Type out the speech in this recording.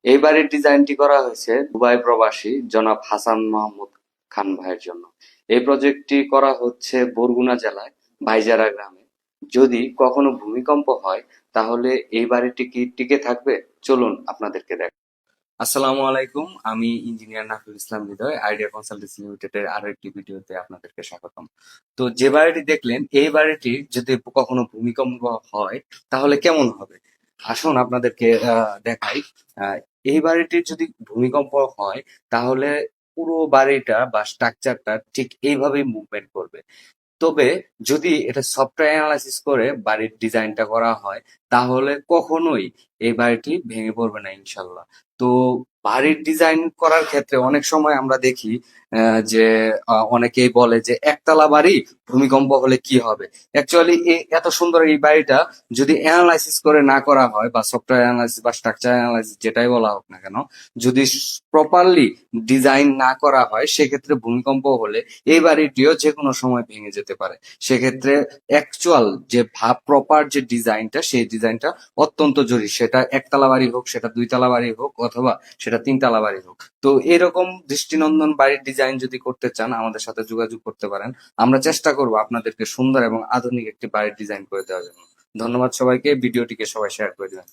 এই বাড়ির ডিজাইনটি করা হয়েছে দুবাই প্রবাসী জনাব হাসান মাহমুদ খান ভাইয়ের জন্য। এই প্রজেক্টটি করা হচ্ছে বরগুনা জেলায় ভাইজারা গ্রামে। যদি কখনো ভূমিকম্প হয় তাহলে এই বাড়িটি কি টিকে থাকবে? চলুন আপনাদেরকে দেখ। আসসালামু আলাইকুম, আমি ইঞ্জিনিয়ার নাফিল ইসলাম হৃদয়, আইডিয়া কনসালটেন্সি লিমিটেডের আরো একটি ভিডিওতে আপনাদেরকে স্বাগতম। তো যে বাড়িটি দেখলেন, এই বাড়িটি যদি কখনো ভূমিকম্প হয় তাহলে কেমন হবে, আসুন আপনাদেরকে দেখাই। আহ, এই বাড়িটির যদি ভূমিকম্প হয় তাহলে পুরো বাড়িটা বা স্ট্রাকচারটা ঠিক এইভাবেই মুভমেন্ট করবে। তবে যদি এটা সফটওয়্যার অ্যানালাইসিস করে বাড়ির ডিজাইনটা করা হয় তাহলে কখনোই এই বাড়িটি ভেঙে পড়বে না ইনশাল্লাহ। তো বাড়ির ডিজাইন করার ক্ষেত্রে অনেক সময় আমরা দেখি যে অনেকেই বলে যে একতলা বাড়ি ভূমিকম্প হলে কি হবে। অ্যাকচুয়ালি এত সুন্দর এই বাড়িটা যদি অ্যানালাইসিস করে না করা হয় বা সফটওয়্যার অ্যানালাইসিস বা স্ট্রাকচার অ্যানালাইসিস যেটাই বলা হোক না কেন, যদি প্রপারলি ডিজাইন না করা হয় সেক্ষেত্রে ভূমিকম্প হলে এই বাড়িটিও যে কোনো সময় ভেঙে যেতে পারে। সেক্ষেত্রে অ্যাকচুয়াল যে প্রপার যে ডিজাইনটা সেই ডিজাইনটা অত্যন্ত জরুরি। সেটা একতলা বাড়ি হোক, সেটা দুইতলা বাড়ি হোক, অথবা সেটা তিনতলা বাড়ি হোক। তো এরকম দৃষ্টিনন্দন বাড়ির ডিজাইন যদি করতে চান আমাদের সাথে যোগাযোগ করতে পারেন। আমরা চেষ্টা করব আপনাদেরকে সুন্দর এবং আধুনিক একটি বাড়ির ডিজাইন করে দেওয়ার জন্য। ধন্যবাদ সবাইকে, ভিডিওটিকে সবাই শেয়ার করে দিবেন।